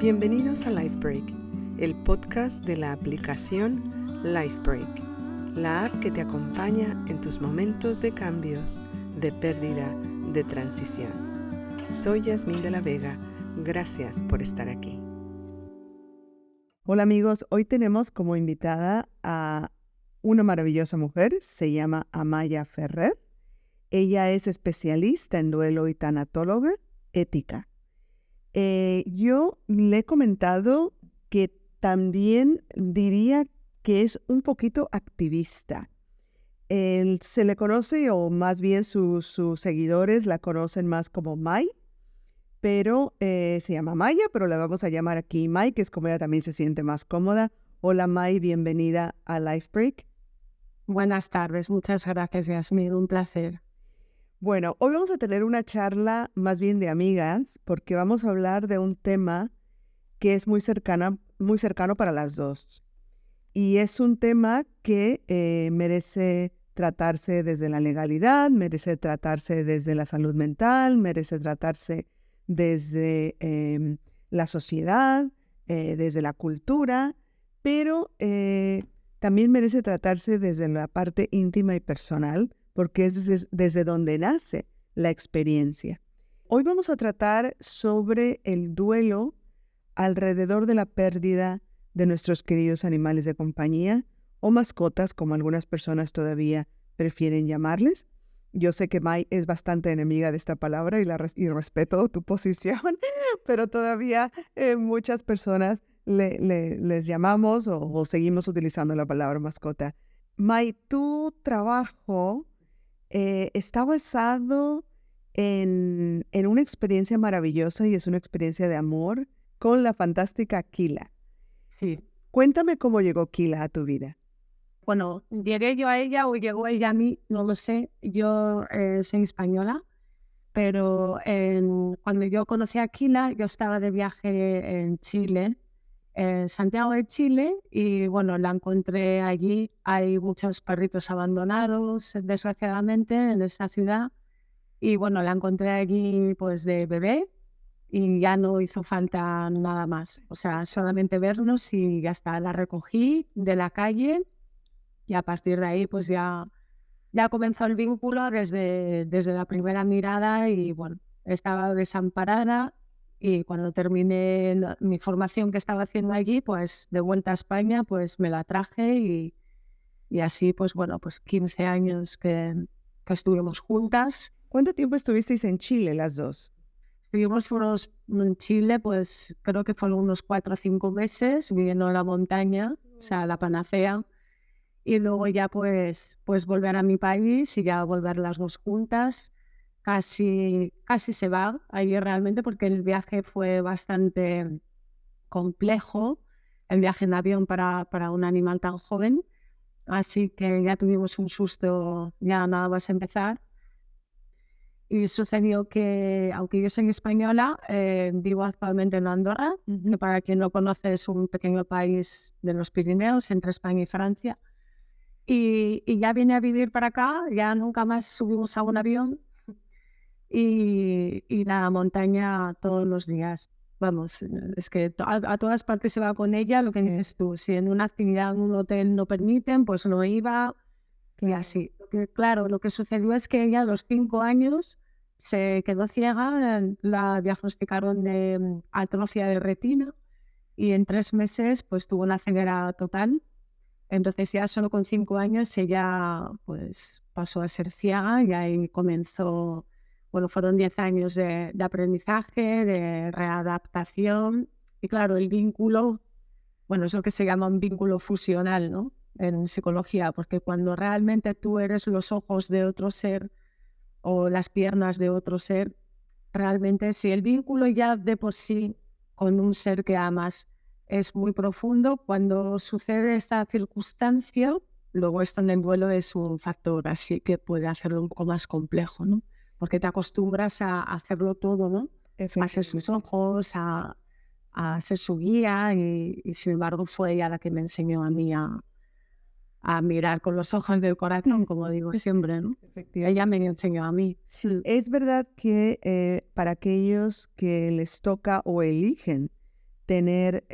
Bienvenidos a Lifebreak, el podcast de la aplicación Lifebreak, la app que te acompaña en tus momentos de cambios, de pérdida, de transición. Soy Yasmín de la Vega, gracias por estar aquí. Hola amigos, hoy tenemos como invitada a una maravillosa mujer, se llama Amaya Ferrer. Ella es especialista en duelo y tanatóloga ética. Yo le he comentado que también diría que es un poquito activista. Se le conoce, o más bien sus seguidores la conocen más como Mai, pero se llama Maya, pero la vamos a llamar aquí Mai, que es como ella también se siente más cómoda. Hola Mai, bienvenida a Lifebreak. Buenas tardes, muchas gracias Yasmín, un placer. Bueno, hoy vamos a tener una charla más bien de amigas, porque vamos a hablar de un tema que es muy cercano para las dos. Y es un tema que merece tratarse desde la legalidad, merece tratarse desde la salud mental, merece tratarse desde la sociedad, desde la cultura, pero también merece tratarse desde la parte íntima y personal, porque es desde donde nace la experiencia. Hoy vamos a tratar sobre el duelo alrededor de la pérdida de nuestros queridos animales de compañía o mascotas, como algunas personas todavía prefieren llamarles. Yo sé que Mai es bastante enemiga de esta palabra y respeto tu posición, pero todavía muchas personas les llamamos o seguimos utilizando la palabra mascota. Mai, tu trabajo está basado en una experiencia maravillosa y es una experiencia de amor con la fantástica Kila. Sí. Cuéntame cómo llegó Kila a tu vida. Bueno, llegué yo a ella o llegó ella a mí, no lo sé. Yo soy española, pero cuando yo conocí a Kila, yo estaba de viaje en Chile, en Santiago de Chile, y bueno, la encontré allí. Hay muchos perritos abandonados, desgraciadamente, en esa ciudad. Y bueno, la encontré allí pues de bebé. Y ya no hizo falta nada más. O sea, solamente vernos y ya está. La recogí de la calle y a partir de ahí pues ya comenzó el vínculo desde la primera mirada y bueno, estaba desamparada y cuando terminé mi formación que estaba haciendo allí, pues de vuelta a España, pues me la traje y así pues bueno, pues 15 años que estuvimos juntas. ¿Cuánto tiempo estuvisteis en Chile las dos? Estuvimos en Chile, pues creo que fueron unos 4 o 5 meses viviendo en la montaña, o sea, la panacea. Y luego ya pues volver a mi país y ya volver las dos juntas. Casi se va allí realmente porque el viaje fue bastante complejo, el viaje en avión para un animal tan joven. Así que ya tuvimos un susto, ya nada más empezar. Y sucedió que, aunque yo soy española, vivo actualmente en Andorra, que para quien no conoce es un pequeño país de los Pirineos, entre España y Francia. Y ya vine a vivir para acá, ya nunca más subimos a un avión y la montaña todos los días. Vamos, es que a todas partes se va con ella, lo que dices tú. Si en una actividad en un hotel no permiten, pues no iba. Y así. Claro, lo que sucedió es que ella a los 5 años se quedó ciega, la diagnosticaron de atrofia de retina y en 3 meses pues tuvo una ceguera total. Entonces ya solo con 5 años ella pues pasó a ser ciega y ahí comenzó, bueno, fueron 10 años de aprendizaje, de readaptación y claro, el vínculo, bueno, es lo que se llama un vínculo fusional, ¿no? En psicología, porque cuando realmente tú eres los ojos de otro ser o las piernas de otro ser, realmente si el vínculo ya de por sí con un ser que amas es muy profundo, cuando sucede esta circunstancia, luego esto en el duelo es un factor así que puede hacerlo un poco más complejo, ¿no? Porque te acostumbras a hacerlo todo, ¿no? A ser sus ojos, a ser su guía y sin embargo fue ella la que me enseñó a mí a mirar con los ojos del corazón, como digo siempre, ¿no? Ella me enseñó a mí. Sí. Es verdad que para aquellos que les toca o eligen tener,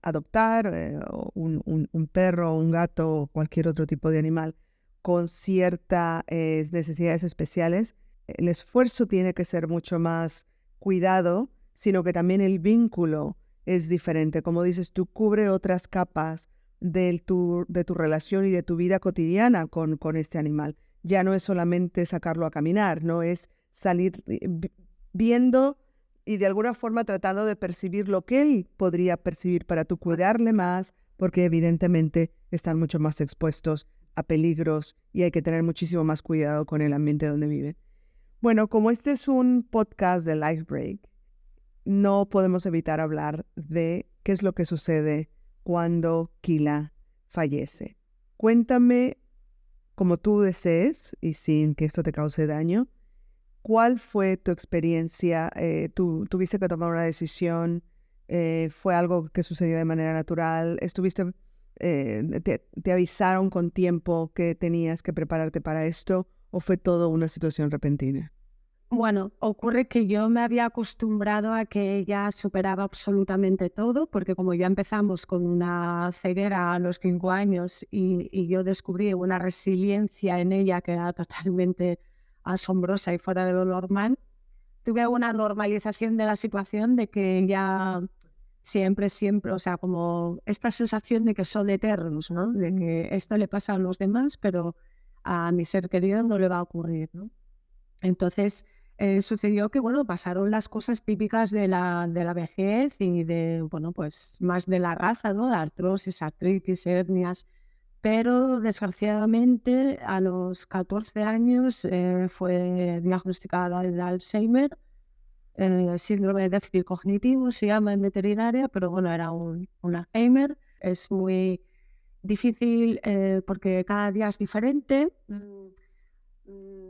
adoptar un perro, un gato o cualquier otro tipo de animal con ciertas necesidades especiales, el esfuerzo tiene que ser mucho más cuidado, sino que también el vínculo es diferente. Como dices, tú cubre otras capas de tu relación y de tu vida cotidiana con este animal. Ya no es solamente sacarlo a caminar, no es salir viendo y de alguna forma tratando de percibir lo que él podría percibir para tú cuidarle más, porque evidentemente están mucho más expuestos a peligros y hay que tener muchísimo más cuidado con el ambiente donde vive. Bueno, como este es un podcast de Life Break, no podemos evitar hablar de qué es lo que sucede cuando Kila fallece. Cuéntame, como tú desees y sin que esto te cause daño, ¿cuál fue tu experiencia? ¿Tú tuviste que tomar una decisión? ¿Fue algo que sucedió de manera natural? ¿Te avisaron con tiempo que tenías que prepararte para esto? ¿O fue todo una situación repentina? Bueno, ocurre que yo me había acostumbrado a que ella superaba absolutamente todo, porque como ya empezamos con una ceguera a los 5 años y yo descubrí una resiliencia en ella que era totalmente asombrosa y fuera de lo normal, tuve una normalización de la situación de que ella siempre, o sea, como esta sensación de que son eternos, ¿no? De que esto le pasa a los demás, pero a mi ser querido no le va a ocurrir, ¿no? Entonces, sucedió que, bueno, pasaron las cosas típicas de la vejez y de, bueno, pues más de la raza, ¿no? Artrosis, artritis, hernias. Pero, desgraciadamente, a los 14 años fue diagnosticada de Alzheimer, síndrome de déficit cognitivo, se llama en veterinaria, pero bueno, era un Alzheimer. Es muy difícil porque cada día es diferente.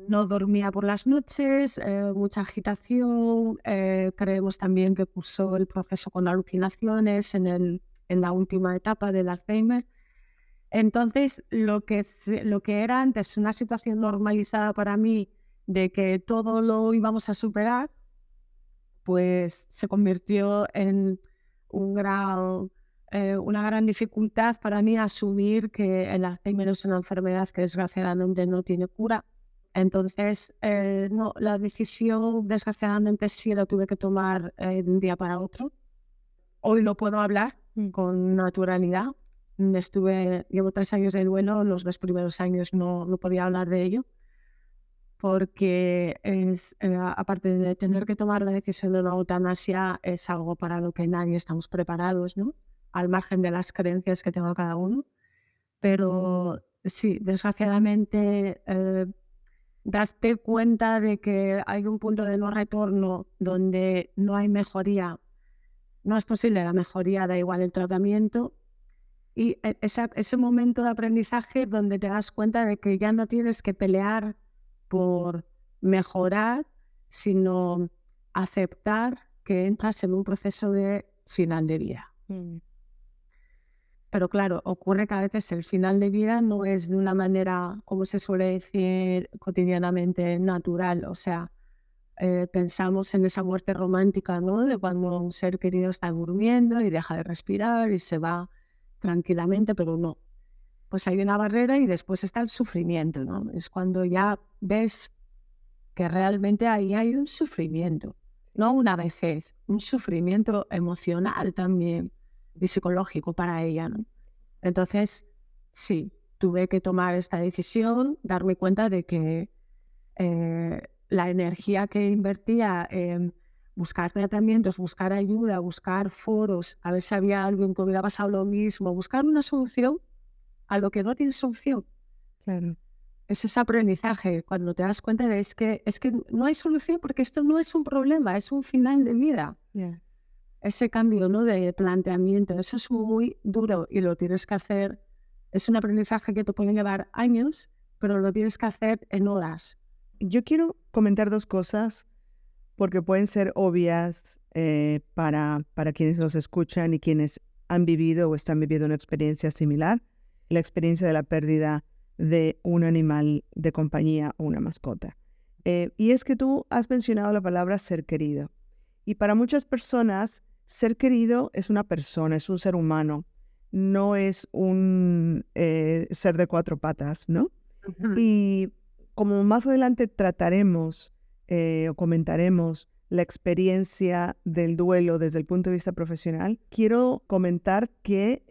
No dormía por las noches, mucha agitación. Creemos también que cursó el proceso con alucinaciones en la última etapa del Alzheimer. Entonces, lo que era antes una situación normalizada para mí de que todo lo íbamos a superar, pues se convirtió en una gran dificultad para mí asumir que el Alzheimer es una enfermedad que desgraciadamente no tiene cura. Entonces, no, la decisión desgraciadamente sí la tuve que tomar de un día para otro. Hoy lo puedo hablar con naturalidad. Llevo 3 años de duelo, los 2 primeros años no podía hablar de ello, porque aparte de tener que tomar la decisión de una eutanasia, es algo para lo que nadie estamos preparados, ¿no? Al margen de las creencias que tenga cada uno. Pero sí, desgraciadamente, darte cuenta de que hay un punto de no retorno donde no hay mejoría, no es posible la mejoría, da igual el tratamiento. Y ese momento de aprendizaje donde te das cuenta de que ya no tienes que pelear por mejorar, sino aceptar que entras en un proceso de final de vida. Pero claro, ocurre que a veces el final de vida no es de una manera, como se suele decir cotidianamente, natural. O sea, pensamos en esa muerte romántica, ¿no? De cuando un ser querido está durmiendo y deja de respirar y se va tranquilamente, pero no. Pues hay una barrera y después está el sufrimiento, ¿no? Es cuando ya ves que realmente ahí hay un sufrimiento, no una vejez, un sufrimiento emocional también y psicológico para ella, ¿no? Entonces, sí, tuve que tomar esta decisión, darme cuenta de que la energía que invertía en buscar tratamientos, buscar ayuda, buscar foros, a ver si había alguien que hubiera pasado lo mismo, buscar una solución a lo que no tiene solución. Claro. Es ese aprendizaje, cuando te das cuenta de es que no hay solución porque esto no es un problema, es un final de vida. Yeah. Ese cambio, ¿no?, de planteamiento, eso es muy duro y lo tienes que hacer. Es un aprendizaje que te puede llevar años, pero lo tienes que hacer en horas. Yo quiero comentar 2 cosas porque pueden ser obvias para quienes nos escuchan y quienes han vivido o están viviendo una experiencia similar, la experiencia de la pérdida de un animal de compañía o una mascota. Y es que tú has mencionado la palabra ser querido. Y para muchas personas, ser querido es una persona, es un ser humano, no es un ser de cuatro patas, ¿no? Ujú. Y como más adelante trataremos o comentaremos la experiencia del duelo desde el punto de vista profesional, quiero comentar que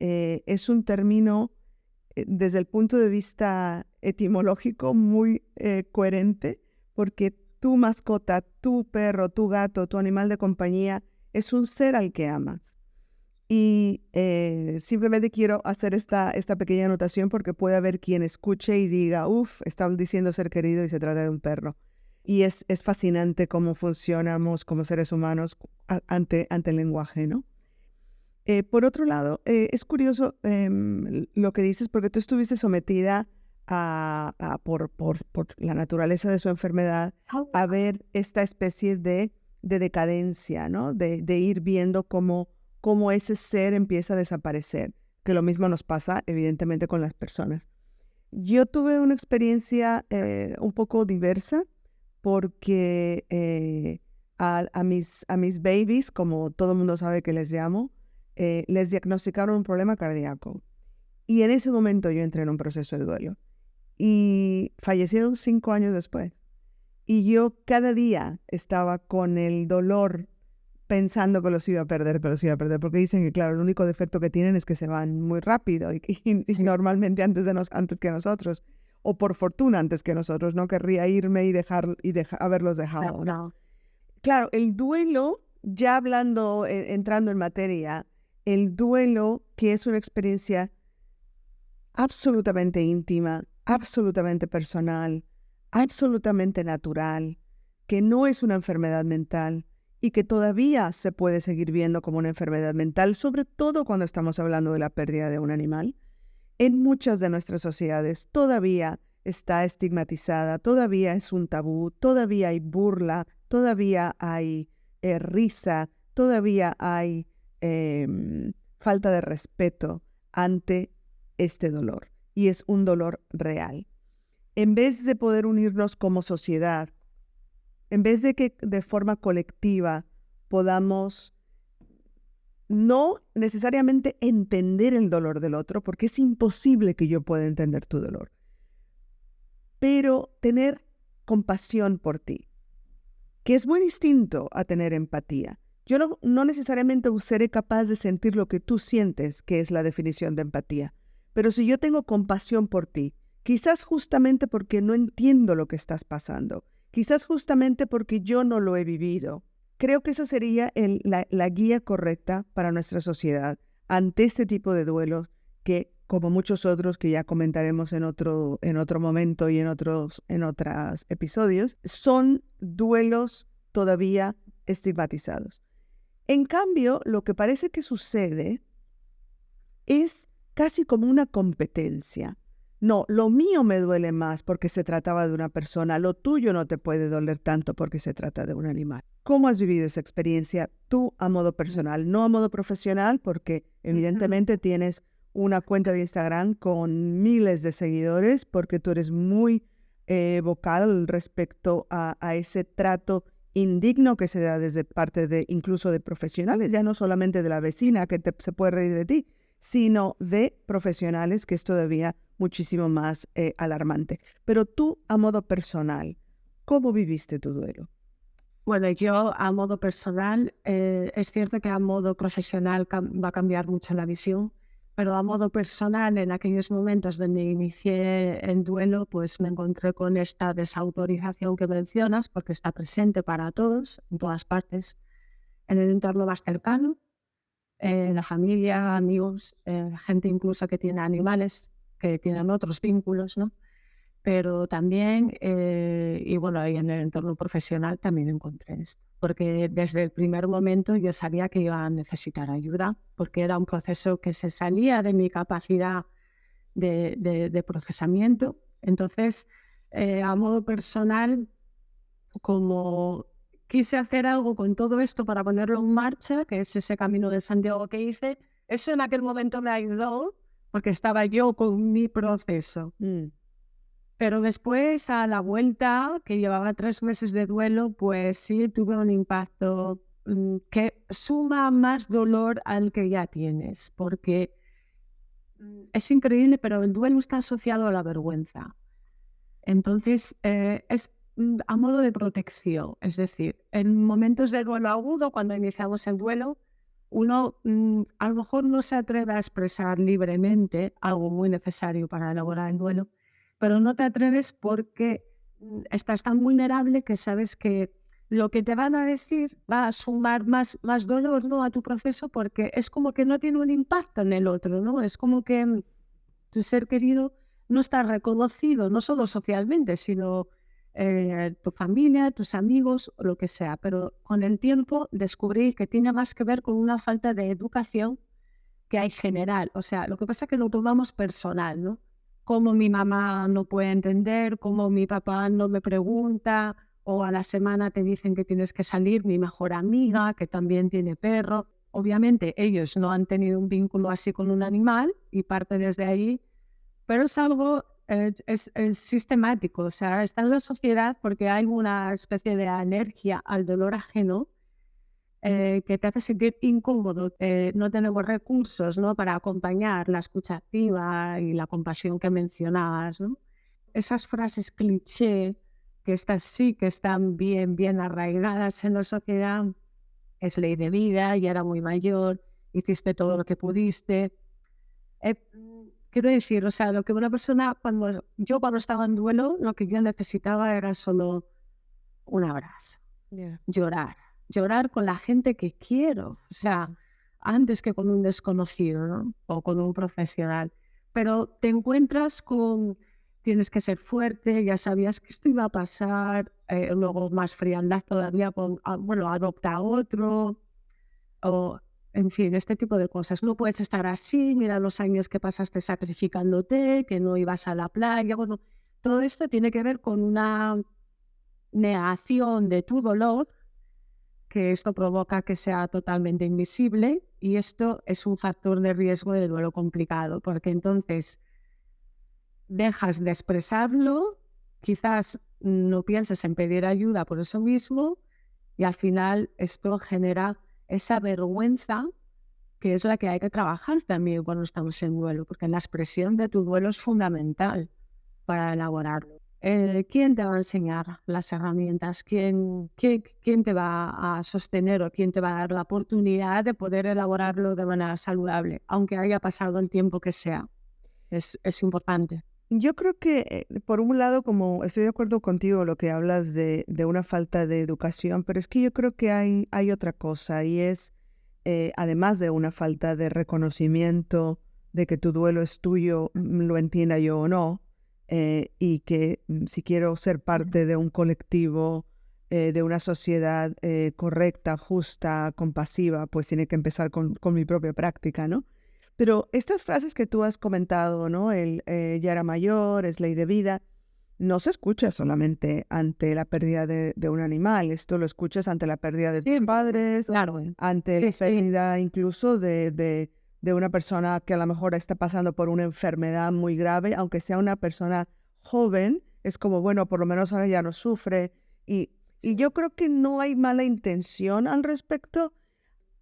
es un término desde el punto de vista etimológico muy coherente, porque tu mascota, tu perro, tu gato, tu animal de compañía es un ser al que amas. Y simplemente quiero hacer esta pequeña anotación porque puede haber quien escuche y diga, uff, están diciendo ser querido y se trata de un perro. Y es fascinante cómo funcionamos como seres humanos ante el lenguaje, ¿no? Por otro lado, es curioso lo que dices porque tú estuviste sometida por la naturaleza de su enfermedad a ver esta especie de decadencia, ¿no? De ir viendo cómo ese ser empieza a desaparecer, que lo mismo nos pasa evidentemente con las personas. Yo tuve una experiencia un poco diversa porque a mis babies, como todo el mundo sabe que les llamo, les diagnosticaron un problema cardíaco. Y en ese momento yo entré en un proceso de duelo. Y fallecieron 5 años después. Y yo cada día estaba con el dolor pensando que los iba a perder, porque dicen que, claro, el único defecto que tienen es que se van muy rápido y normalmente antes que nosotros, o por fortuna antes que nosotros. No querría irme y haberlos dejado, ¿no? No. Claro, el duelo, ya hablando, entrando en materia, el duelo, que es una experiencia absolutamente íntima, absolutamente personal, absolutamente natural, que no es una enfermedad mental y que todavía se puede seguir viendo como una enfermedad mental, sobre todo cuando estamos hablando de la pérdida de un animal. En muchas de nuestras sociedades todavía está estigmatizada, todavía es un tabú, todavía hay burla, todavía hay risa, todavía hay falta de respeto ante este dolor. Y es un dolor real. En vez de poder unirnos como sociedad, en vez de que de forma colectiva podamos no necesariamente entender el dolor del otro, porque es imposible que yo pueda entender tu dolor, pero tener compasión por ti, que es muy distinto a tener empatía. Yo no necesariamente seré capaz de sentir lo que tú sientes, que es la definición de empatía, pero si yo tengo compasión por ti, quizás justamente porque no entiendo lo que estás pasando, quizás justamente porque yo no lo he vivido, creo que esa sería la guía correcta para nuestra sociedad ante este tipo de duelos que, como muchos otros que ya comentaremos en otro momento y en otros episodios, son duelos todavía estigmatizados. En cambio, lo que parece que sucede es casi como una competencia. No, lo mío me duele más porque se trataba de una persona, lo tuyo no te puede doler tanto porque se trata de un animal. ¿Cómo has vivido esa experiencia tú a modo personal? No a modo profesional, porque evidentemente tienes una cuenta de Instagram con miles de seguidores, porque tú eres muy vocal respecto a ese trato indigno que se da desde parte de incluso de profesionales, ya no solamente de la vecina que se puede reír de ti, sino de profesionales, que es todavía muchísimo más alarmante. Pero tú, a modo personal, ¿cómo viviste tu duelo? Bueno, yo a modo personal, es cierto que a modo profesional va a cambiar mucho la visión, pero a modo personal, en aquellos momentos donde inicié el duelo, pues me encontré con esta desautorización que mencionas, porque está presente para todos, en todas partes, en el entorno más cercano, la familia, amigos, gente incluso que tiene animales, que tienen otros vínculos, ¿no? Pero también, y bueno, y en el entorno profesional también encontré esto, porque desde el primer momento yo sabía que iba a necesitar ayuda, porque era un proceso que se salía de mi capacidad de procesamiento. Entonces, a modo personal, como quise hacer algo con todo esto para ponerlo en marcha, que es ese camino de Santiago que hice, eso en aquel momento me ayudó, porque estaba yo con mi proceso. Pero después, a la vuelta, que llevaba 3 meses de duelo, pues sí tuve un impacto que suma más dolor al que ya tienes, porque es increíble, pero el duelo está asociado a la vergüenza. Entonces, es a modo de protección. Es decir, en momentos de duelo agudo, cuando iniciamos el duelo, uno a lo mejor no se atreve a expresar libremente algo muy necesario para elaborar el duelo, pero no te atreves porque estás tan vulnerable que sabes que lo que te van a decir va a sumar más dolor, ¿no?, a tu proceso, porque es como que no tiene un impacto en el otro, ¿no? Es como que tu ser querido no está reconocido, no solo socialmente, sino tu familia, tus amigos, lo que sea. Pero con el tiempo descubrí que tiene más que ver con una falta de educación que hay general. O sea, lo que pasa es que lo tomamos personal, ¿no? Como mi mamá no puede entender, como mi papá no me pregunta, o a la semana te dicen que tienes que salir, mi mejor amiga, que también tiene perro. Obviamente ellos no han tenido un vínculo así con un animal y parte desde ahí, pero es algo, es sistemático, o sea, está en la sociedad porque hay una especie de alergia al dolor ajeno que te hace sentir incómodo. No tenemos recursos, ¿no?, para acompañar la escucha activa y la compasión que mencionabas, ¿no? Esas frases cliché, que estas sí que están bien arraigadas en la sociedad, es ley de vida, ya era muy mayor, hiciste todo lo que pudiste. Eh, Quiero decir, o sea, lo que una persona, cuando estaba en duelo, lo que yo necesitaba era solo un abrazo, llorar con la gente que quiero, o sea, antes que con un desconocido, ¿no?, o con un profesional. Pero te encuentras con, tienes que ser fuerte, ya sabías que esto iba a pasar, luego más frialdad todavía con, bueno, adopta a otro, o en fin, este tipo de cosas. No puedes estar así, mira los años que pasaste sacrificándote, que no ibas a la playa. Bueno, todo esto tiene que ver con una negación de tu dolor, que esto provoca que sea totalmente invisible, y esto es un factor de riesgo de duelo complicado, porque entonces dejas de expresarlo, quizás no pienses en pedir ayuda por eso mismo, y al final esto genera esa vergüenza, que es la que hay que trabajar también cuando estamos en duelo, porque la expresión de tu duelo es fundamental para elaborarlo. ¿Quién te va a enseñar las herramientas? ¿Quién te va a sostener o quién te va a dar la oportunidad de poder elaborarlo de manera saludable, aunque haya pasado el tiempo que sea? Es importante. Yo creo que, por un lado, como estoy de acuerdo contigo lo que hablas de una falta de educación, pero es que yo creo que hay otra cosa y es, además de una falta de reconocimiento de que tu duelo es tuyo, lo entienda yo o no, y que si quiero ser parte de un colectivo, de una sociedad correcta, justa, compasiva, pues tiene que empezar con mi propia práctica, ¿no? Pero estas frases que tú has comentado, ¿no? Ya era mayor, es ley de vida, no se escucha solamente ante la pérdida de un animal, esto lo escuchas ante la pérdida de tus padres, Claro. ante la pérdida incluso de una persona que a lo mejor está pasando por una enfermedad muy grave, aunque sea una persona joven, es como, bueno, por lo menos ahora ya no sufre. Y yo creo que no hay mala intención al respecto.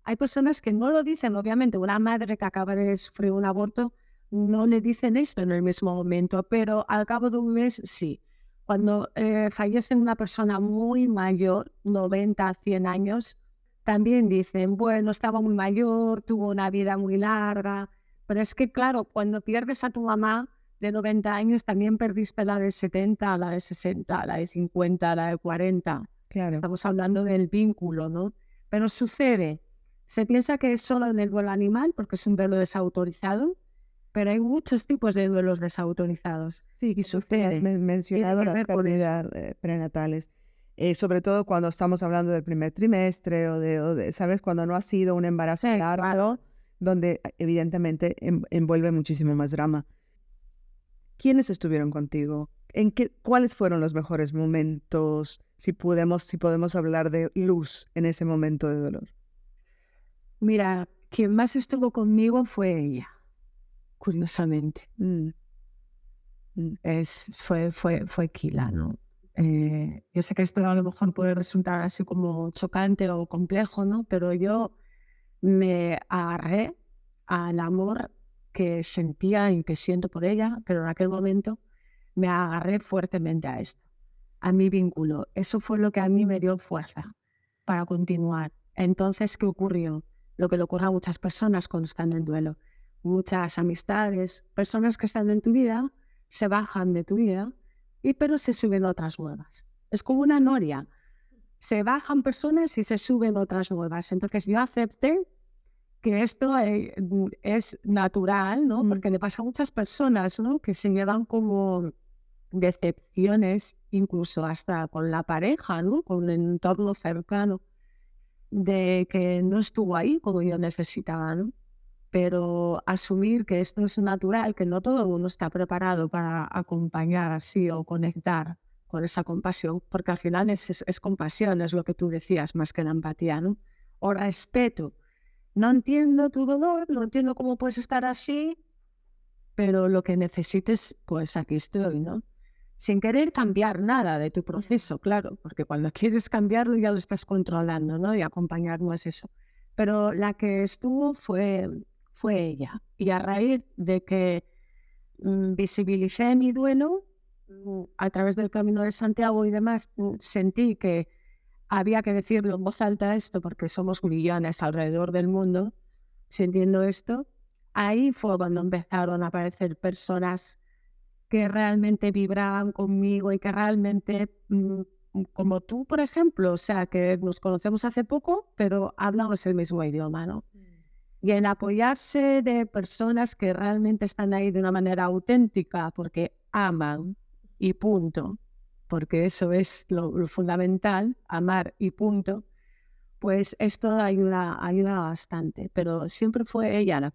Hay personas que no lo dicen, obviamente. Una madre que acaba de sufrir un aborto no le dicen esto en el mismo momento, pero al cabo de un mes sí. Cuando fallece una persona muy mayor, 90, 100 años, también dicen, bueno, estaba muy mayor, tuvo una vida muy larga. Pero es que, claro, cuando pierdes a tu mamá de 90 años, también perdiste la de 70, la de 60, la de 50, la de 40. Claro. Estamos hablando del vínculo, ¿no? Pero sucede. Se piensa que es solo en el duelo animal, porque es un duelo desautorizado, pero hay muchos tipos de duelos desautorizados. Sí, Y sucede. has mencionado las pérdidas prenatales, sobre todo cuando estamos hablando del primer trimestre o de, ¿sabes? Cuando no ha sido un embarazo largo, donde evidentemente envuelve muchísimo más drama. ¿Quiénes estuvieron contigo? ¿Cuáles fueron los mejores momentos? Si podemos hablar de luz en ese momento de dolor. Mira, quien más estuvo conmigo fue ella, curiosamente. Fue Kila, ¿no? Yo sé que esto a lo mejor puede resultar así como chocante o complejo, ¿no? Pero yo me agarré al amor que sentía y que siento por ella, pero en aquel momento me agarré fuertemente a esto, a mi vínculo. Eso fue lo que a mí me dio fuerza para continuar. Entonces, ¿qué ocurrió? Lo que le ocurre a muchas personas cuando están en duelo. Muchas amistades, personas que están en tu vida, se bajan de tu vida, pero se suben otras nuevas. Es como una noria. Se bajan personas y se suben otras nuevas. Entonces yo acepté que esto es natural, ¿no? Porque le pasa a muchas personas, ¿no? Que se llevan como decepciones, incluso hasta con la pareja, ¿no? Con el entorno cercano, de que no estuvo ahí como yo necesitaba, ¿no? Pero asumir que esto es natural, que no todo el mundo está preparado para acompañar así o conectar con esa compasión, porque al final es compasión, es lo que tú decías, más que la empatía, ¿no? O respeto. No entiendo tu dolor, no entiendo cómo puedes estar así, pero lo que necesites, pues aquí estoy, ¿no? Sin querer cambiar nada de tu proceso, claro, porque cuando quieres cambiarlo ya lo estás controlando, ¿no? Y acompañar no es eso. Pero la que estuvo fue ella. Y a raíz de que visibilicé mi duelo, a través del Camino de Santiago y demás, sentí que había que decirlo en voz alta esto, porque somos millones alrededor del mundo sintiendo esto. Ahí fue cuando empezaron a aparecer personas que realmente vibraban conmigo y que realmente, como tú, por ejemplo, o sea, que nos conocemos hace poco, pero hablamos el mismo idioma, ¿no? Y en apoyarse de personas que realmente están ahí de una manera auténtica, porque aman y punto, porque eso es lo fundamental, amar y punto, pues esto ayuda bastante. Pero siempre fue ella la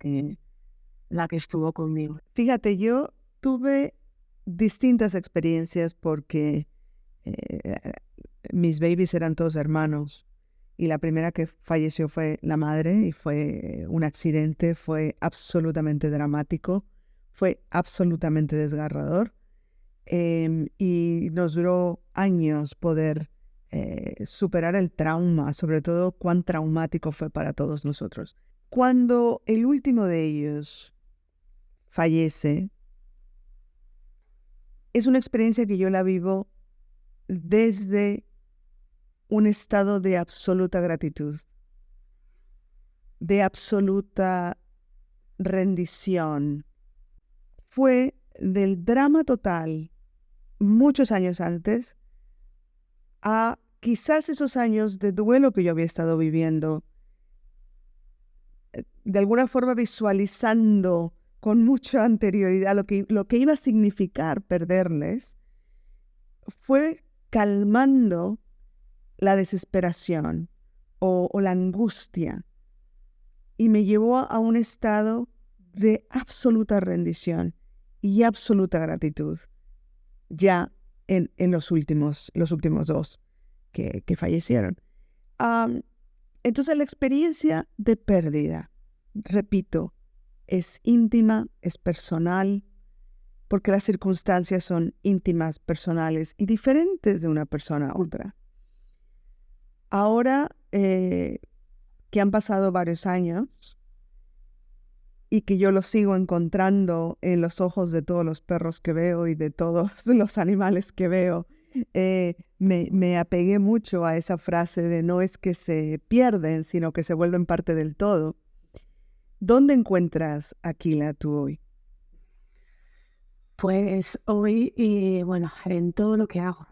que estuvo conmigo. Fíjate, yo tuve distintas experiencias porque mis babies eran todos hermanos y la primera que falleció fue la madre y fue un accidente, fue absolutamente dramático, fue absolutamente desgarrador y nos duró años poder superar el trauma, sobre todo cuán traumático fue para todos nosotros. Cuando el último de ellos fallece, es una experiencia que yo la vivo desde un estado de absoluta gratitud, de absoluta rendición. Fue del drama total muchos años antes a quizás esos años de duelo que yo había estado viviendo, de alguna forma visualizando con mucha anterioridad lo que iba a significar perderles, fue calmando la desesperación o la angustia y me llevó a un estado de absoluta rendición y absoluta gratitud ya en los últimos dos que fallecieron. Entonces la experiencia de pérdida, repito, es íntima, es personal, porque las circunstancias son íntimas, personales y diferentes de una persona a otra. Ahora que han pasado varios años y que yo lo sigo encontrando en los ojos de todos los perros que veo y de todos los animales que veo, me apegué mucho a esa frase de no es que se pierden, sino que se vuelven parte del todo. ¿Dónde encuentras a Aquila tú hoy? Pues hoy, bueno, en todo lo que hago.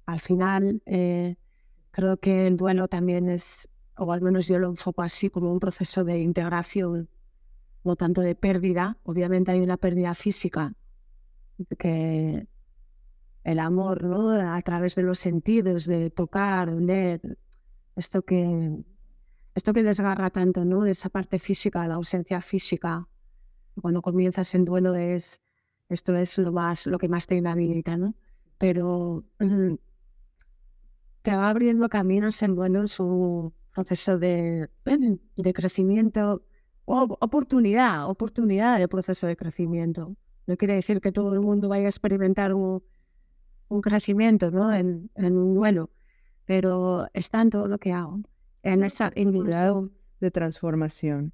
Al final, creo que el duelo también es, o al menos yo lo enfoco así, como un proceso de integración, no tanto de pérdida. Obviamente hay una pérdida física, que el amor, ¿no? A través de los sentidos, de tocar, oler, esto que desgarra tanto, ¿no? Esa parte física, la ausencia física. Cuando comienzas en duelo esto es lo que más te inhabilita, ¿no? Pero te va abriendo caminos en duelo en su proceso de crecimiento, o oportunidad de proceso de crecimiento. No quiere decir que todo el mundo vaya a experimentar un un crecimiento, ¿no? En un duelo, pero está en todo lo que hago, en esa inclusión de transformación.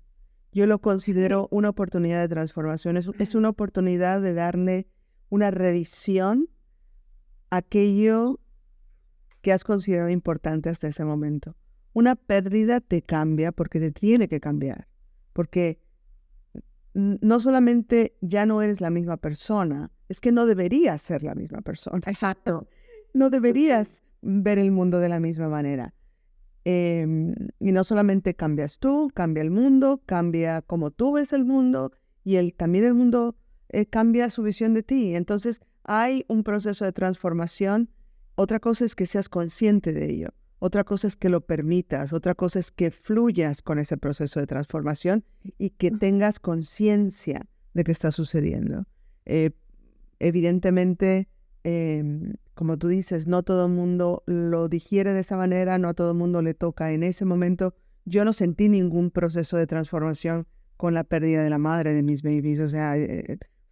Yo lo considero una oportunidad de transformación. Es una oportunidad de darle una revisión a aquello que has considerado importante hasta ese momento. Una pérdida te cambia porque te tiene que cambiar. Porque no solamente ya no eres la misma persona, es que no deberías ser la misma persona. Exacto. No deberías ver el mundo de la misma manera. Y no solamente cambias tú, cambia el mundo, cambia cómo tú ves el mundo y también el mundo cambia su visión de ti. Entonces hay un proceso de transformación. Otra cosa es que seas consciente de ello. Otra cosa es que lo permitas. Otra cosa es que fluyas con ese proceso de transformación y que tengas conciencia de que está sucediendo. Evidentemente, como tú dices, no todo el mundo lo digiere de esa manera, no a todo el mundo le toca en ese momento. Yo no sentí ningún proceso de transformación con la pérdida de la madre de mis babies. O sea,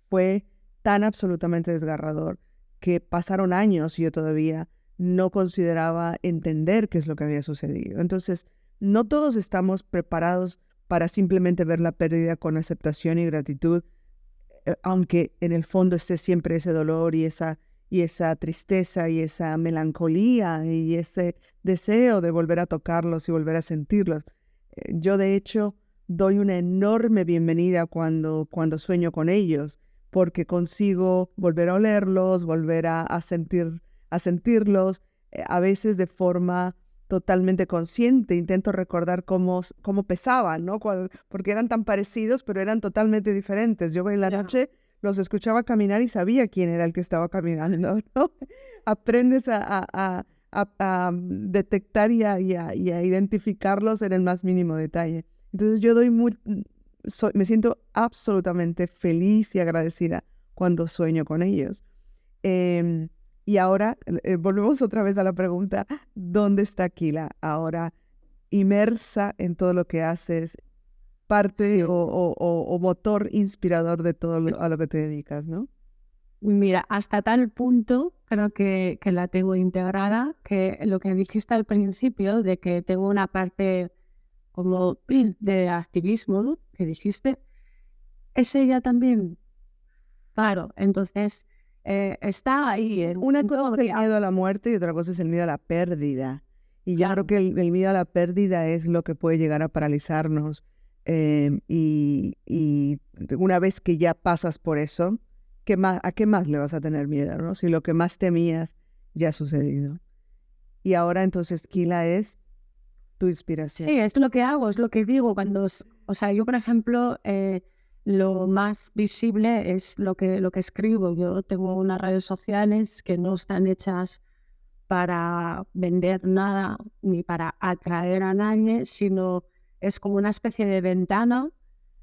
fue tan absolutamente desgarrador que pasaron años y yo todavía no consideraba entender qué es lo que había sucedido. Entonces, no todos estamos preparados para simplemente ver la pérdida con aceptación y gratitud, aunque en el fondo esté siempre ese dolor y esa tristeza y esa melancolía y ese deseo de volver a tocarlos y volver a sentirlos. Yo, de hecho, doy una enorme bienvenida cuando sueño con ellos, porque consigo volver a olerlos, volver a sentirlos, a veces de forma totalmente consciente. Intento recordar cómo pesaban, ¿no? Porque eran tan parecidos, pero eran totalmente diferentes. Yo en la noche los escuchaba caminar y sabía quién era el que estaba caminando, ¿no? Aprendes a detectar y a identificarlos en el más mínimo detalle. Entonces yo me siento absolutamente feliz y agradecida cuando sueño con ellos. Y ahora volvemos otra vez a la pregunta, ¿dónde está Aquila? Ahora inmersa en todo lo que haces, parte o motor inspirador de todo a lo que te dedicas, ¿no? Mira, hasta tal punto creo que la tengo integrada, que lo que dijiste al principio, de que tengo una parte como de activismo, ¿no? Que dijiste, es ella también. Claro, entonces está ahí. Una cosa es el miedo a la muerte y otra cosa es el miedo a la pérdida. Y yo creo que el miedo a la pérdida es lo que puede llegar a paralizarnos. Y una vez que ya pasas por eso, ¿a qué más le vas a tener miedo, no? Si lo que más temías ya ha sucedido. Y ahora entonces Kila es tu inspiración. Sí, es lo que hago, es lo que digo. O sea, yo, por ejemplo, lo más visible es lo que escribo. Yo tengo unas redes sociales que no están hechas para vender nada ni para atraer a nadie, sino es como una especie de ventana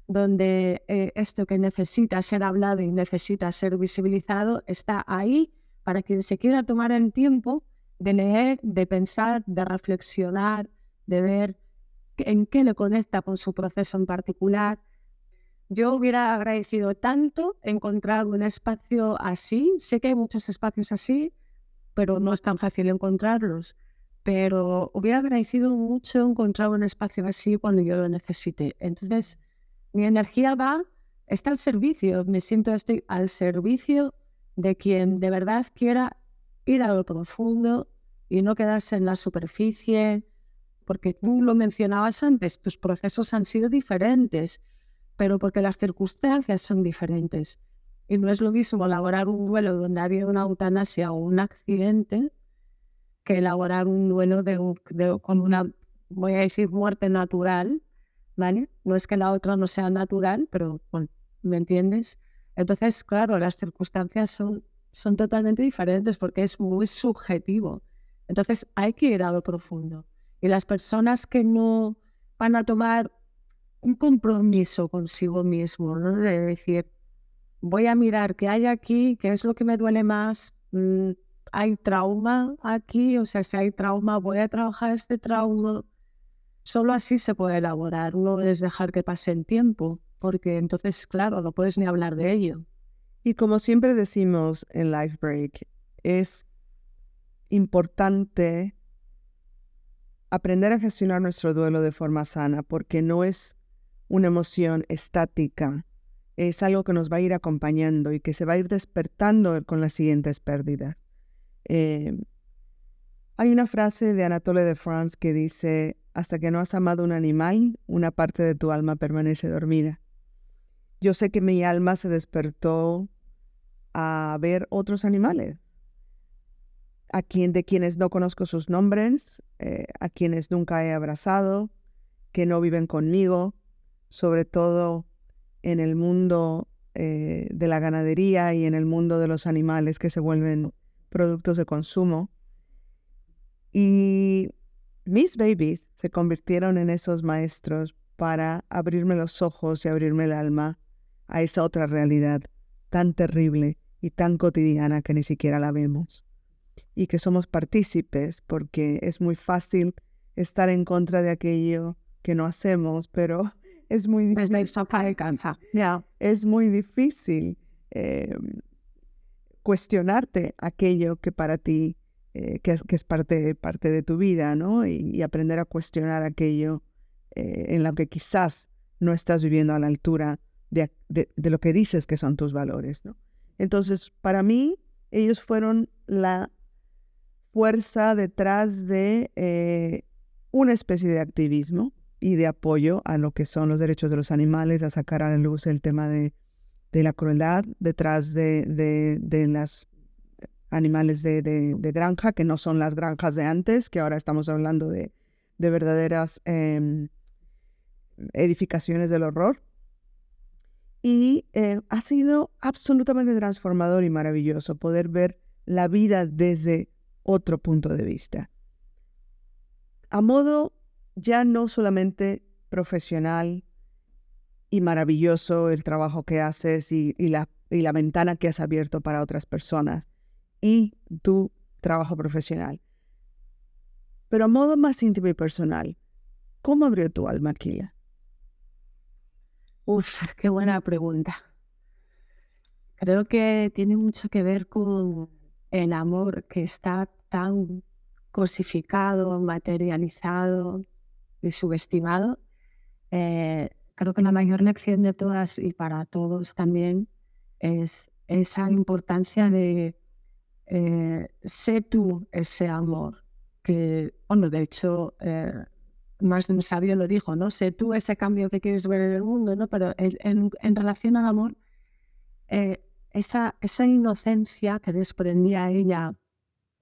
donde esto que necesita ser hablado y necesita ser visibilizado está ahí para quien se quiera tomar el tiempo de leer, de pensar, de reflexionar, de ver en qué le conecta con su proceso en particular. Yo hubiera agradecido tanto encontrar un espacio así. Sé que hay muchos espacios así, pero no es tan fácil encontrarlos. Pero hubiera agradecido mucho encontrar un espacio así cuando yo lo necesite. Entonces, mi energía está al servicio. Estoy al servicio de quien de verdad quiera ir a lo profundo y no quedarse en la superficie, porque tú lo mencionabas antes, tus procesos han sido diferentes, pero porque las circunstancias son diferentes. Y no es lo mismo elaborar un duelo donde ha habido una eutanasia o un accidente que elaborar un duelo con una, voy a decir, muerte natural, ¿vale? No es que la otra no sea natural, pero bueno, ¿me entiendes? Entonces, claro, las circunstancias son totalmente diferentes porque es muy subjetivo. Entonces, hay que ir a lo profundo. Y las personas que no van a tomar un compromiso consigo mismo, ¿no? De decir, voy a mirar qué hay aquí, qué es lo que me duele más, hay trauma aquí, o sea, si hay trauma, voy a trabajar este trauma. Solo así se puede elaborar, no es dejar que pase el tiempo, porque entonces, claro, no puedes ni hablar de ello. Y como siempre decimos en Life Break, es importante aprender a gestionar nuestro duelo de forma sana, porque no es una emoción estática, es algo que nos va a ir acompañando y que se va a ir despertando con las siguientes pérdidas. Hay una frase de Anatole de France que dice: hasta que no has amado un animal, una parte de tu alma permanece dormida. Yo sé que mi alma se despertó a ver otros animales, de quienes no conozco sus nombres, a quienes nunca he abrazado, que no viven conmigo, sobre todo en el mundo de la ganadería y en el mundo de los animales que se vuelven productos de consumo. Y mis babies se convirtieron en esos maestros para abrirme los ojos y abrirme el alma a esa otra realidad tan terrible y tan cotidiana que ni siquiera la vemos. Y que somos partícipes, porque es muy fácil estar en contra de aquello que no hacemos, pero es muy difícil. Es muy difícil cuestionarte aquello que para ti que es parte de tu vida, ¿no? Y aprender a cuestionar aquello en lo que quizás no estás viviendo a la altura de lo que dices que son tus valores, ¿no? Entonces, para mí, ellos fueron la fuerza detrás de una especie de activismo y de apoyo a lo que son los derechos de los animales, a sacar a la luz el tema de la crueldad detrás de las animales de granja, que no son las granjas de antes, que ahora estamos hablando de verdaderas edificaciones del horror. Y ha sido absolutamente transformador y maravilloso poder ver la vida desde otro punto de vista. A modo ya no solamente profesional y maravilloso el trabajo que haces y la ventana que has abierto para otras personas y tu trabajo profesional, pero a modo más íntimo y personal, ¿cómo abrió tu alma, Kila? Qué buena pregunta. Creo que tiene mucho que ver con el amor que está tan cosificado, materializado y subestimado. Creo que la mayor lección de todas y para todos también es esa importancia de sé tú ese amor. Que, bueno, de hecho, más de un sabio lo dijo, ¿no? Sé tú ese cambio que quieres ver en el mundo, ¿no? Pero en relación al amor, esa inocencia que desprendía ella,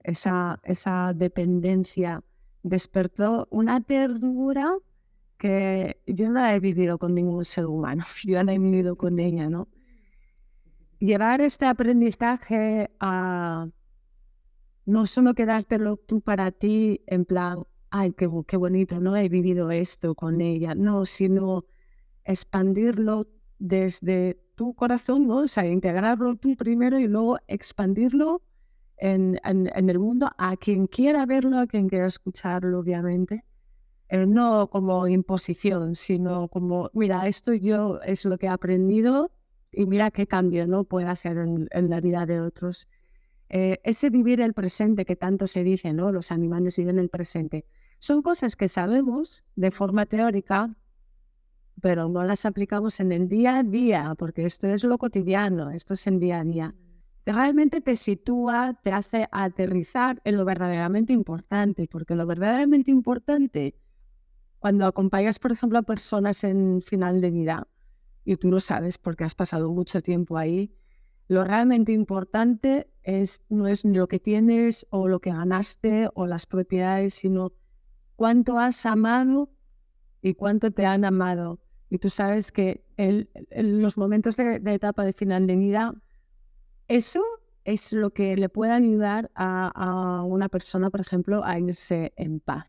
esa dependencia, despertó una ternura que yo no la he vivido con ningún ser humano, yo la he vivido con ella, ¿no? Llevar este aprendizaje a no solo quedártelo tú para ti, en plan, ay, qué bonito, ¿no? He vivido esto con ella, no, sino expandirlo desde tu corazón, ¿no? O sea, integrarlo tú primero y luego expandirlo en el mundo a quien quiera verlo, a quien quiera escucharlo, obviamente. No como imposición, sino como, mira, esto yo es lo que he aprendido y mira qué cambio, ¿no? Puede hacer en la vida de otros. Ese vivir el presente que tanto se dice, ¿no? Los animales viven el presente. Son cosas que sabemos de forma teórica, pero no las aplicamos en el día a día, porque esto es lo cotidiano, esto es el día a día. Realmente te sitúa, te hace aterrizar en lo verdaderamente importante, porque lo verdaderamente importante, cuando acompañas, por ejemplo, a personas en final de vida, y tú lo sabes porque has pasado mucho tiempo ahí, lo realmente importante no es lo que tienes o lo que ganaste o las propiedades, sino cuánto has amado y cuánto te han amado. Y tú sabes que en los momentos de etapa de final de vida, eso es lo que le puede ayudar a una persona, por ejemplo, a irse en paz.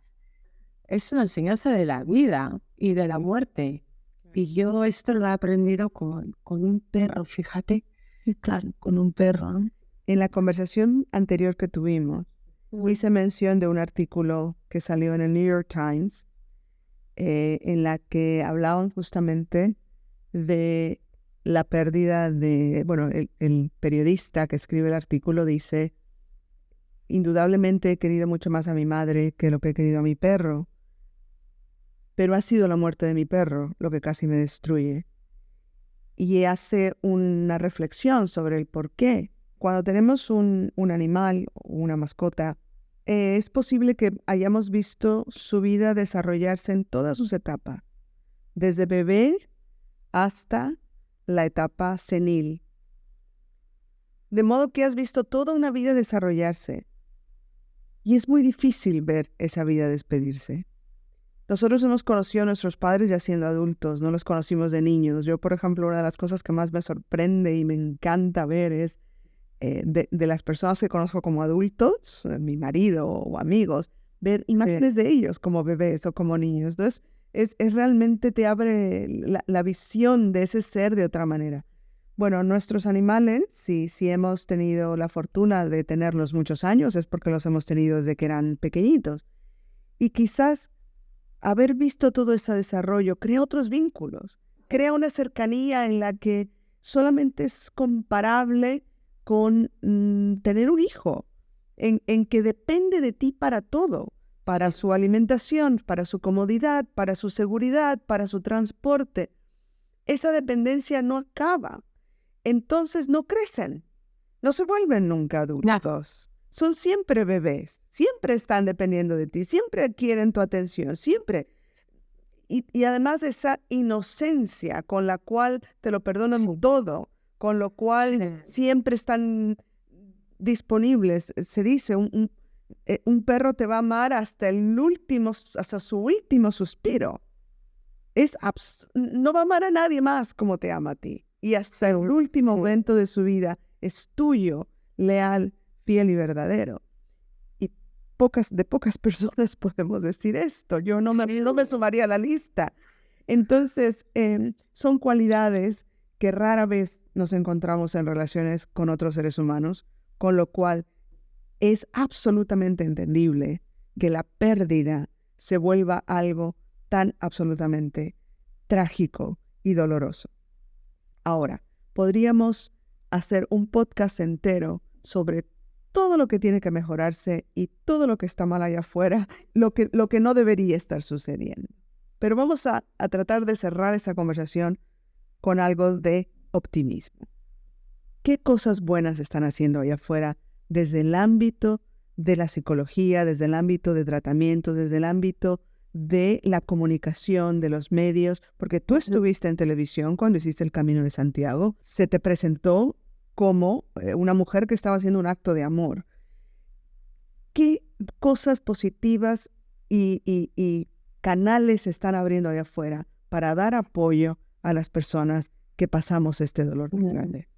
Es una enseñanza de la vida y de la muerte. Y yo esto lo he aprendido con un perro, fíjate. Claro, con un perro, ¿no? En la conversación anterior que tuvimos, hice mención de un artículo que salió en el New York Times, en la que hablaban justamente de la pérdida de, bueno, el periodista que escribe el artículo dice, indudablemente he querido mucho más a mi madre que lo que he querido a mi perro, pero ha sido la muerte de mi perro lo que casi me destruye. Y hace una reflexión sobre el por qué. Cuando tenemos un animal o una mascota, es posible que hayamos visto su vida desarrollarse en todas sus etapas, desde bebé hasta la etapa senil. De modo que has visto toda una vida desarrollarse y es muy difícil ver esa vida despedirse. Nosotros hemos conocido a nuestros padres ya siendo adultos, no los conocimos de niños. Yo, por ejemplo, una de las cosas que más me sorprende y me encanta ver es de las personas que conozco como adultos, mi marido o amigos, ver imágenes de ellos como bebés o como niños. Entonces, es realmente te abre la visión de ese ser de otra manera. Bueno, nuestros animales, si hemos tenido la fortuna de tenerlos muchos años, es porque los hemos tenido desde que eran pequeñitos. Y quizás haber visto todo ese desarrollo crea otros vínculos, crea una cercanía en la que solamente es comparable con tener un hijo, en que depende de ti para todo, para su alimentación, para su comodidad, para su seguridad, para su transporte. Esa dependencia no acaba. Entonces no crecen, no se vuelven nunca adultos. Son siempre bebés, siempre están dependiendo de ti, siempre quieren tu atención, siempre. Y además esa inocencia con la cual te lo perdonan todo, con lo cual siempre están disponibles. Se dice, un perro te va a amar hasta su último suspiro. No va a amar a nadie más como te ama a ti. Y hasta el último momento de su vida es tuyo, leal, fiel y verdadero. Y de pocas personas podemos decir esto. Yo no me sumaría a la lista. Entonces, son cualidades que rara vez nos encontramos en relaciones con otros seres humanos, con lo cual es absolutamente entendible que la pérdida se vuelva algo tan absolutamente trágico y doloroso. Ahora, podríamos hacer un podcast entero sobre todo lo que tiene que mejorarse y todo lo que está mal allá afuera, lo que no debería estar sucediendo. Pero vamos a tratar de cerrar esta conversación con algo de optimismo. ¿Qué cosas buenas están haciendo allá afuera desde el ámbito de la psicología, desde el ámbito de tratamiento, desde el ámbito de la comunicación, de los medios? Porque tú estuviste en televisión cuando hiciste el Camino de Santiago. Se te presentó como una mujer que estaba haciendo un acto de amor. ¿Qué cosas positivas y canales se están abriendo allá afuera para dar apoyo a las personas que pasamos este dolor tan grande?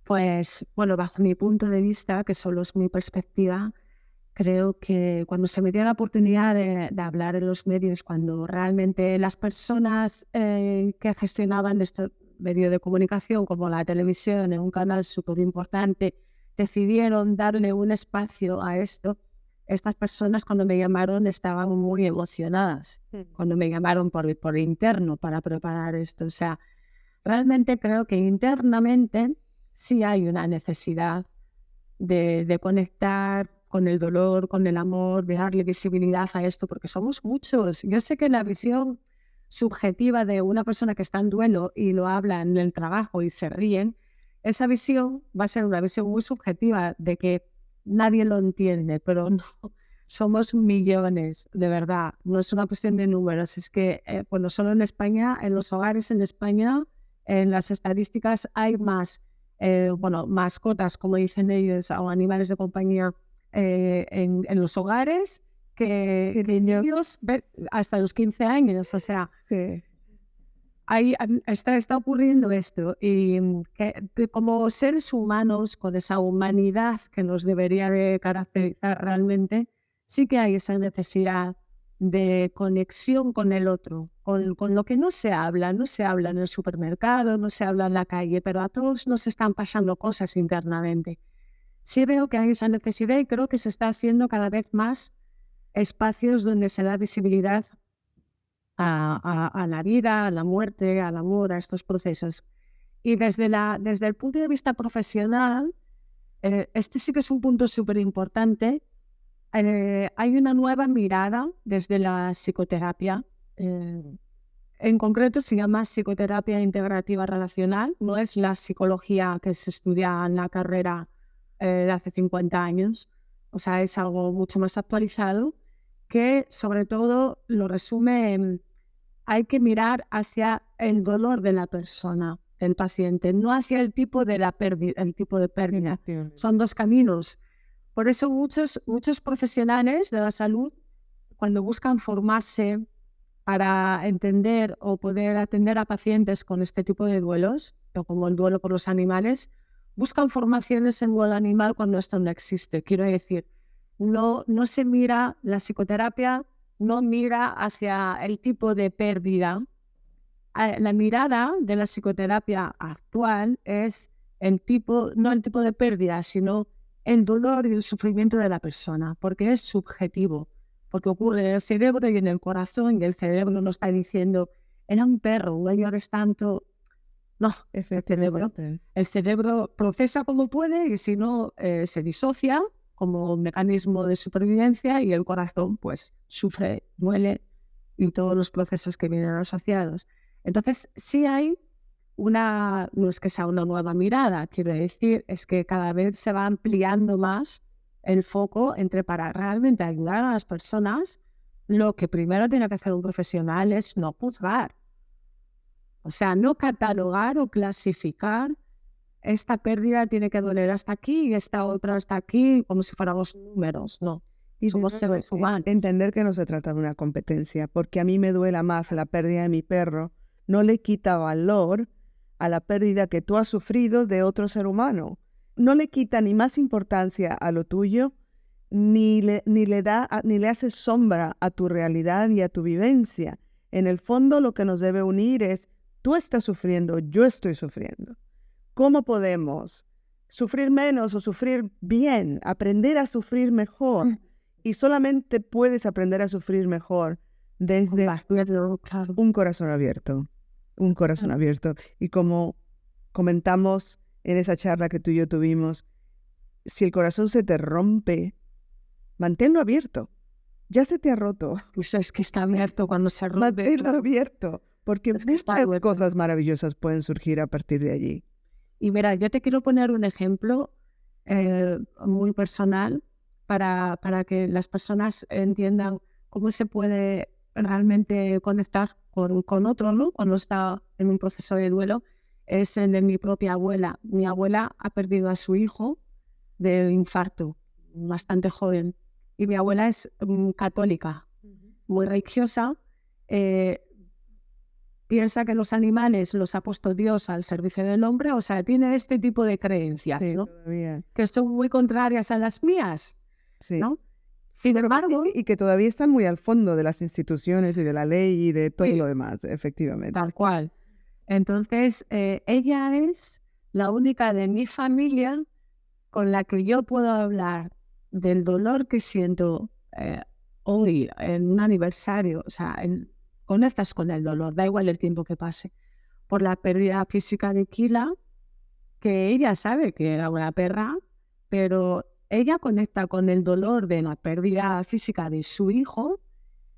Pues, bueno, bajo mi punto de vista, que solo es mi perspectiva, creo que cuando se me dio la oportunidad de hablar en los medios, cuando realmente las personas que gestionaban este medio de comunicación, como la televisión, en un canal súper importante, decidieron darle un espacio a esto, estas personas cuando me llamaron estaban muy emocionadas, cuando me llamaron por interno para preparar esto. O sea, realmente creo que internamente sí hay una necesidad de conectar con el dolor, con el amor, de darle visibilidad a esto, porque somos muchos. Yo sé que la visión subjetiva de una persona que está en duelo y lo habla en el trabajo y se ríen, esa visión va a ser una visión muy subjetiva de que nadie lo entiende, pero no, somos millones, de verdad. No es una cuestión de números, es que, bueno, solo en España, en los hogares en España, en las estadísticas hay más mascotas, como dicen ellos, o animales de compañía en los hogares que niños hasta los 15 años. O sea, sí. ahí está ocurriendo esto. Y que como seres humanos, con esa humanidad que nos debería de caracterizar realmente, sí que hay esa necesidad de conexión con el otro, con lo que no se habla en el supermercado, no se habla en la calle, pero a todos nos están pasando cosas internamente. Sí veo que hay esa necesidad y creo que se está haciendo cada vez más espacios donde se da visibilidad a la vida, a la muerte, al amor, a estos procesos. Y desde el punto de vista profesional, Este sí que es un punto súper importante. Hay una nueva mirada desde la psicoterapia. En concreto se llama psicoterapia integrativa relacional. No es la psicología que se estudia en la carrera de hace 50 años. O sea, es algo mucho más actualizado que sobre todo lo resume en hay que mirar hacia el dolor de la persona, del paciente, no hacia el tipo de la pérdida, el tipo de pérdida. Son dos caminos. Por eso muchos profesionales de la salud, cuando buscan formarse para entender o poder atender a pacientes con este tipo de duelos, o como el duelo por los animales, buscan formaciones en duelo animal cuando esto no existe. Quiero decir, no se mira la psicoterapia, no mira hacia el tipo de pérdida. La mirada de la psicoterapia actual es no el tipo de pérdida, sino el dolor y el sufrimiento de la persona, porque es subjetivo, porque ocurre en el cerebro y en el corazón, y el cerebro no está diciendo, era un perro, no llores tanto. No, el cerebro procesa como puede y si no, se disocia como un mecanismo de supervivencia y el corazón pues sufre, duele y todos los procesos que vienen asociados. Entonces, sí hay no es que sea una nueva mirada, quiero decir, es que cada vez se va ampliando más el foco para realmente ayudar a las personas. Lo que primero tiene que hacer un profesional es no juzgar. O sea, no catalogar o clasificar. Esta pérdida tiene que doler hasta aquí y esta otra hasta aquí, como si fuéramos números, no. Y somos seres humanos. Entender que no se trata de una competencia, porque a mí me duela más la pérdida de mi perro, no le quita valor a la pérdida que tú has sufrido de otro ser humano. No le quita ni más importancia a lo tuyo, ni le hace sombra a tu realidad y a tu vivencia. En el fondo lo que nos debe unir es, tú estás sufriendo, yo estoy sufriendo. ¿Cómo podemos sufrir menos o sufrir bien? Aprender a sufrir mejor. Y solamente puedes aprender a sufrir mejor desde un corazón abierto. Un corazón abierto. Y como comentamos en esa charla que tú y yo tuvimos, si el corazón se te rompe, manténlo abierto. Ya se te ha roto. Pues es que está abierto cuando se rompe. Manténlo abierto, porque muchas cosas maravillosas pueden surgir a partir de allí. Y mira, yo te quiero poner un ejemplo muy personal para que las personas entiendan cómo se puede realmente conectar con otro, ¿no? Cuando está en un proceso de duelo. Es el de mi propia abuela. Mi abuela ha perdido a su hijo de infarto, bastante joven. Y mi abuela es católica, muy religiosa. Piensa que los animales los ha puesto Dios al servicio del hombre, o sea, tiene este tipo de creencias, Sí, ¿no? todavía. Que son muy contrarias a las mías, Sí. ¿no? Sin embargo... Y que todavía están muy al fondo de las instituciones y de la ley y de todo lo demás, efectivamente. Tal cual. Entonces, ella es la única de mi familia con la que yo puedo hablar del dolor que siento hoy en un aniversario, o sea, conectas con el dolor, da igual el tiempo que pase, por la pérdida física de Kila, que ella sabe que era una perra, pero ella conecta con el dolor de la pérdida física de su hijo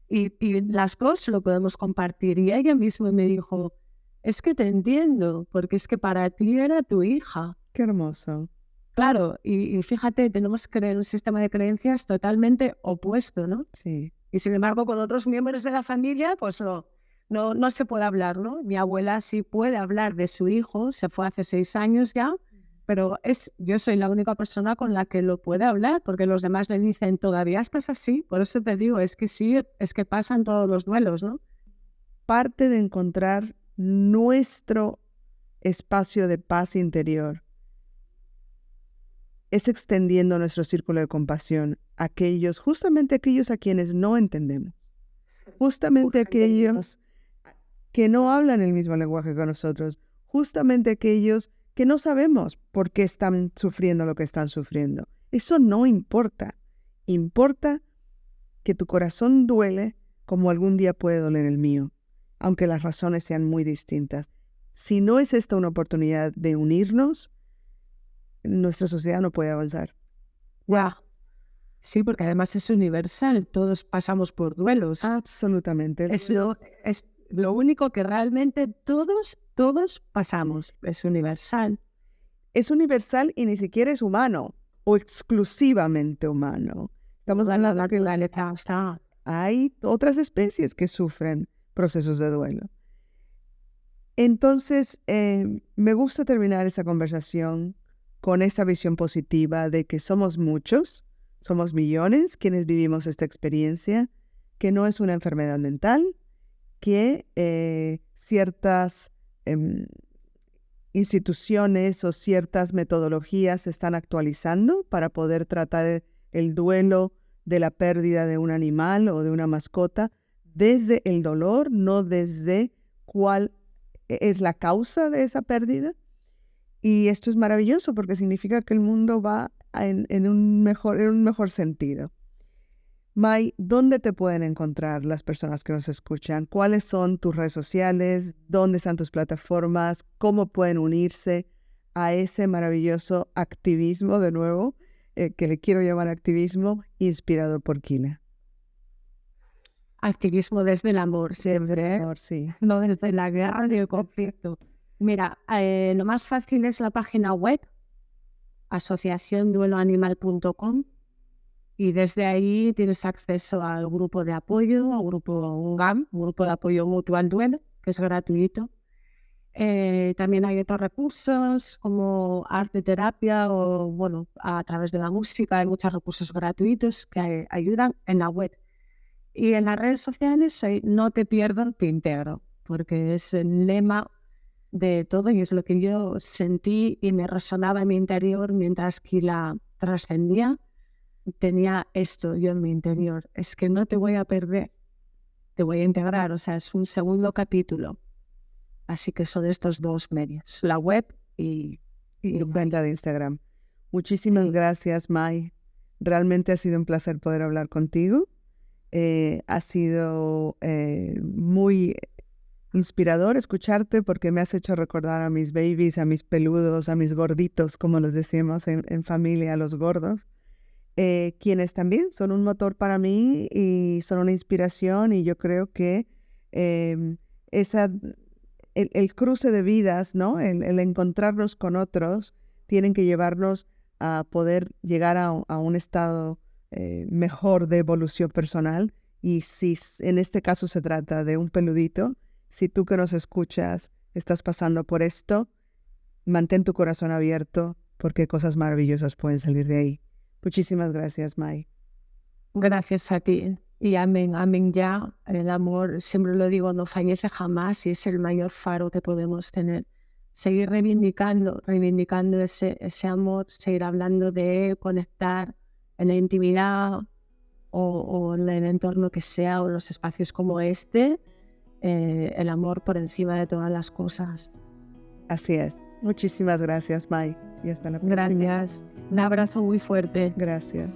y las dos lo podemos compartir. Y ella misma me dijo, es que te entiendo, porque es que para ti era tu hija. Qué hermoso. Claro, y fíjate, tenemos que creer un sistema de creencias totalmente opuesto, ¿no? Sí. Y sin embargo, con otros miembros de la familia, pues no se puede hablar, ¿no? Mi abuela sí puede hablar de su hijo, se fue hace 6 años ya, pero yo soy la única persona con la que lo puede hablar, porque los demás le dicen, todavía estás así. Por eso te digo, es que sí, es que pasan todos los duelos, ¿no? Parte de encontrar nuestro espacio de paz interior es extendiendo nuestro círculo de compasión a justamente aquellos a quienes no entendemos, justamente aquellos que no hablan el mismo lenguaje que nosotros, justamente aquellos que no sabemos por qué están sufriendo lo que están sufriendo. Eso no importa. Importa que tu corazón duele como algún día puede doler el mío, aunque las razones sean muy distintas. Si no es esta una oportunidad de unirnos, nuestra sociedad no puede avanzar. Ya. Sí, porque además es universal, todos pasamos por duelos. Absolutamente. Es lo único que realmente todos pasamos, es universal. Es universal y ni siquiera es humano o exclusivamente humano. Estamos hablando que hay otras especies que sufren procesos de duelo. Entonces, me gusta terminar esta conversación con esta visión positiva de que somos muchos, somos millones quienes vivimos esta experiencia, que no es una enfermedad mental, que ciertas instituciones o ciertas metodologías se están actualizando para poder tratar el duelo de la pérdida de un animal o de una mascota desde el dolor, no desde cuál es la causa de esa pérdida. Y esto es maravilloso porque significa que el mundo va en un mejor sentido. Mai, ¿dónde te pueden encontrar las personas que nos escuchan? ¿Cuáles son tus redes sociales? ¿Dónde están tus plataformas? ¿Cómo pueden unirse a ese maravilloso activismo, de nuevo, que le quiero llamar activismo, inspirado por Kila? Activismo desde el amor, siempre, Amor, sí. no desde la guerra ni el conflicto. Mira, lo más fácil es la página web, asociaciondueloanimal.com, y desde ahí tienes acceso al grupo de apoyo, al grupo GAM, grupo de apoyo mutuo al duelo, que es gratuito. También hay otros recursos como arte terapia o, bueno, a través de la música hay muchos recursos gratuitos que ayudan en la web. Y en las redes sociales soy No te pierdas, te integro, porque es el lema de todo y es lo que yo sentí y me resonaba en mi interior mientras que la trascendía. Tenía esto yo en mi interior, es que no te voy a perder, te voy a integrar, o sea, es un segundo capítulo. Así que son estos dos medios, la web y tu cuenta de Instagram. Muchísimas gracias, Mai. Realmente ha sido un placer poder hablar contigo. Ha sido muy inspirador escucharte porque me has hecho recordar a mis babies, a mis peludos, a mis gorditos, como los decimos en familia, a los gordos, quienes también son un motor para mí y son una inspiración, y yo creo que el cruce de vidas, ¿no? El encontrarnos con otros, tienen que llevarnos a poder llegar a un estado mejor de evolución personal. Y si en este caso se trata de un peludito, si tú que nos escuchas estás pasando por esto, mantén tu corazón abierto porque cosas maravillosas pueden salir de ahí. Muchísimas gracias, Mai. Gracias a ti. Y amén, amén ya. El amor, siempre lo digo, no fallece jamás y es el mayor faro que podemos tener. Seguir reivindicando ese amor, seguir hablando de conectar en la intimidad o en el entorno que sea o en los espacios como este, el amor por encima de todas las cosas. Así es. Muchísimas gracias, Mai. Y hasta la próxima. Gracias. Un abrazo muy fuerte. Gracias.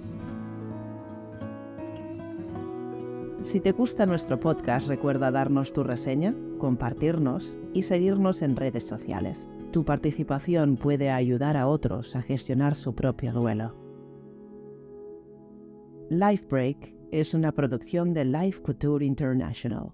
Si te gusta nuestro podcast, recuerda darnos tu reseña, compartirnos y seguirnos en redes sociales. Tu participación puede ayudar a otros a gestionar su propio duelo. Life Break es una producción de Life Couture International.